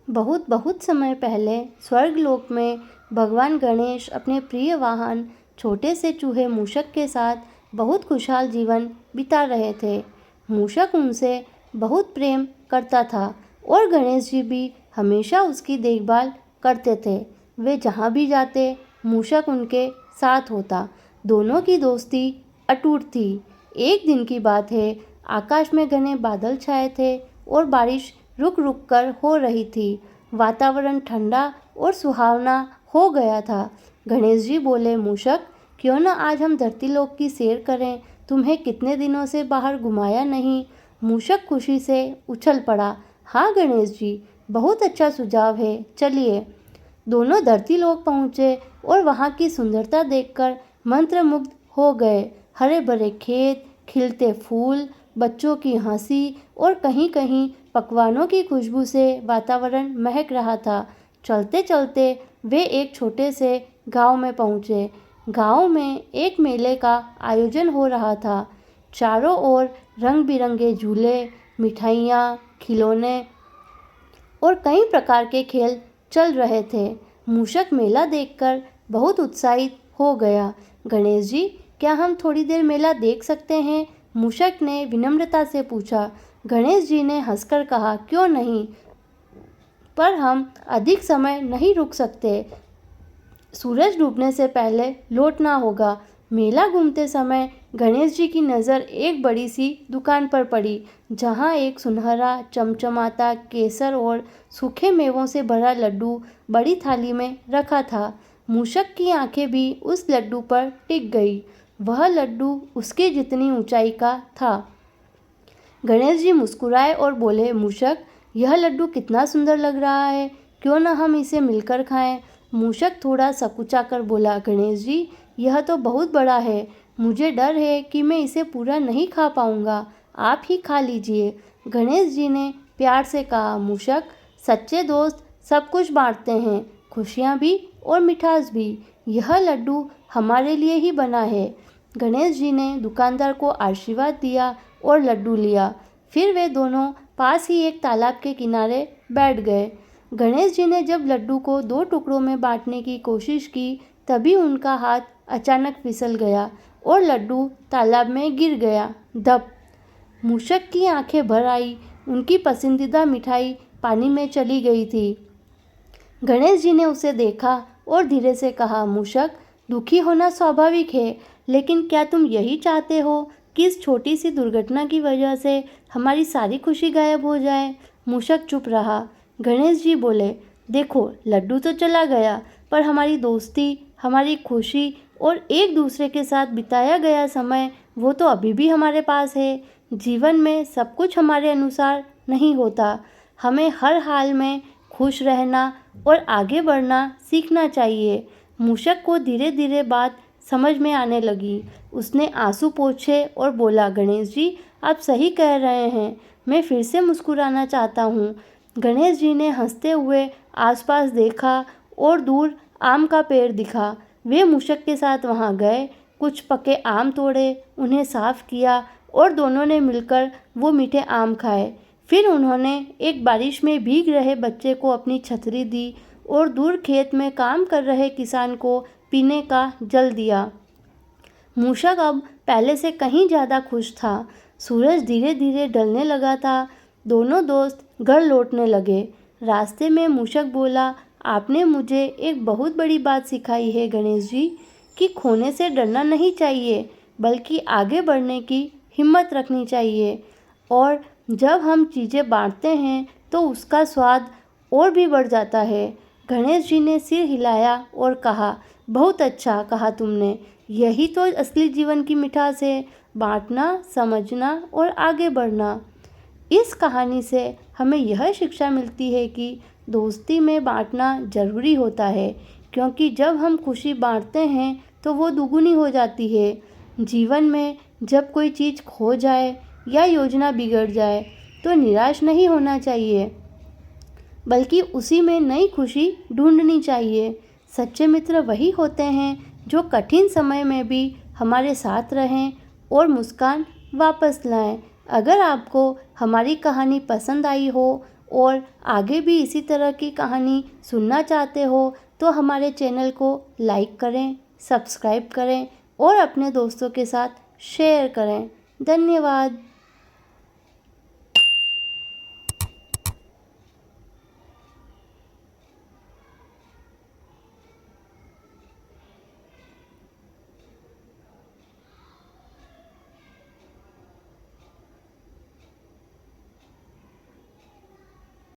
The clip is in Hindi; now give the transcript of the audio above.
बहुत बहुत समय पहले स्वर्गलोक में भगवान गणेश अपने प्रिय वाहन छोटे से चूहे मूषक के साथ बहुत खुशहाल जीवन बिता रहे थे। मूषक उनसे बहुत प्रेम करता था और गणेश जी भी हमेशा उसकी देखभाल करते थे। वे जहाँ भी जाते मूषक उनके साथ होता। दोनों की दोस्ती अटूट थी। एक दिन की बात है, आकाश में घने बादल छाए थे और बारिश रुक रुक कर हो रही थी। वातावरण ठंडा और सुहावना हो गया था। गणेश जी बोले, मूषक, क्यों न आज हम धरती लोक की सैर करें? तुम्हें कितने दिनों से बाहर घुमाया नहीं। मूषक खुशी से उछल पड़ा। हाँ गणेश जी, बहुत अच्छा सुझाव है, चलिए। दोनों धरती लोक पहुँचे और वहाँ की सुंदरता देखकर मंत्रमुग्ध हो गए। हरे भरे खेत, खिलते फूल, बच्चों की हंसी और कहीं कहीं पकवानों की खुशबू से वातावरण महक रहा था। चलते चलते वे एक छोटे से गांव में पहुंचे। गांव में एक मेले का आयोजन हो रहा था। चारों ओर रंग बिरंगे झूले, मिठाइयाँ, खिलौने और कई प्रकार के खेल चल रहे थे। मूषक मेला देखकर बहुत उत्साहित हो गया। गणेश जी, क्या हम थोड़ी देर मेला देख सकते हैं? मूषक ने विनम्रता से पूछा। गणेश जी ने हंसकर कहा, क्यों नहीं, पर हम अधिक समय नहीं रुक सकते। सूरज डूबने से पहले लौटना होगा। मेला घूमते समय गणेश जी की नज़र एक बड़ी सी दुकान पर पड़ी, जहाँ एक सुनहरा चमचमाता केसर और सूखे मेवों से भरा लड्डू बड़ी थाली में रखा था। मूषक की आंखें भी उस लड्डू पर टिक गई। वह लड्डू उसके जितनी ऊंचाई का था। गणेश जी मुस्कुराए और बोले, मूषक, यह लड्डू कितना सुंदर लग रहा है, क्यों न हम इसे मिलकर खाएं? मूषक थोड़ा सकुचाकर बोला, गणेश जी, यह तो बहुत बड़ा है, मुझे डर है कि मैं इसे पूरा नहीं खा पाऊंगा, आप ही खा लीजिए। गणेश जी ने प्यार से कहा, मूषक, सच्चे दोस्त सब कुछ बांटते हैं, खुशियाँ भी और मिठास भी। यह लड्डू हमारे लिए ही बना है। गणेश जी ने दुकानदार को आशीर्वाद दिया और लड्डू लिया। फिर वे दोनों पास ही एक तालाब के किनारे बैठ गए। गणेश जी ने जब लड्डू को 2 टुकड़ों में बांटने की कोशिश की, तभी उनका हाथ अचानक फिसल गया और लड्डू तालाब में गिर गया। धप! मूषक की आंखें भर आई। उनकी पसंदीदा मिठाई पानी में चली गई थी। गणेश जी ने उसे देखा और धीरे से कहा, मूषक, दुखी होना स्वाभाविक है, लेकिन क्या तुम यही चाहते हो कि इस छोटी सी दुर्घटना की वजह से हमारी सारी खुशी गायब हो जाए? मूषक चुप रहा। गणेश जी बोले, देखो, लड्डू तो चला गया, पर हमारी दोस्ती, हमारी खुशी और एक दूसरे के साथ बिताया गया समय, वो तो अभी भी हमारे पास है। जीवन में सब कुछ हमारे अनुसार नहीं होता। हमें हर हाल में खुश रहना और आगे बढ़ना सीखना चाहिए। मूषक को धीरे धीरे बात समझ में आने लगी। उसने आंसू पोंछे और बोला, गणेश जी, आप सही कह रहे हैं, मैं फिर से मुस्कुराना चाहता हूँ। गणेश जी ने हंसते हुए आसपास देखा और दूर आम का पेड़ दिखा। वे मूषक के साथ वहाँ गए, कुछ पके आम तोड़े, उन्हें साफ किया और दोनों ने मिलकर वो मीठे आम खाए। फिर उन्होंने एक बारिश में भीग रहे बच्चे को अपनी छतरी दी और दूर खेत में काम कर रहे किसान को पीने का जल दिया। मूषक अब पहले से कहीं ज़्यादा खुश था। सूरज धीरे धीरे ढलने लगा था। दोनों दोस्त घर लौटने लगे। रास्ते में मूषक बोला, आपने मुझे एक बहुत बड़ी बात सिखाई है गणेश जी, कि खोने से डरना नहीं चाहिए, बल्कि आगे बढ़ने की हिम्मत रखनी चाहिए। और जब हम चीज़ें बांटते हैं तो उसका स्वाद और भी बढ़ जाता है। गणेश जी ने सिर हिलाया और कहा, बहुत अच्छा कहा तुमने, यही तो असली जीवन की मिठास है, बांटना, समझना और आगे बढ़ना। इस कहानी से हमें यह शिक्षा मिलती है कि दोस्ती में बांटना ज़रूरी होता है, क्योंकि जब हम खुशी बांटते हैं तो वो दुगुनी हो जाती है। जीवन में जब कोई चीज़ खो जाए या योजना बिगड़ जाए तो निराश नहीं होना चाहिए, बल्कि उसी में नई खुशी ढूंढनी चाहिए। सच्चे मित्र वही होते हैं जो कठिन समय में भी हमारे साथ रहें और मुस्कान वापस लाएं। अगर आपको हमारी कहानी पसंद आई हो और आगे भी इसी तरह की कहानी सुनना चाहते हो तो हमारे चैनल को लाइक करें, सब्सक्राइब करें और अपने दोस्तों के साथ शेयर करें। धन्यवाद।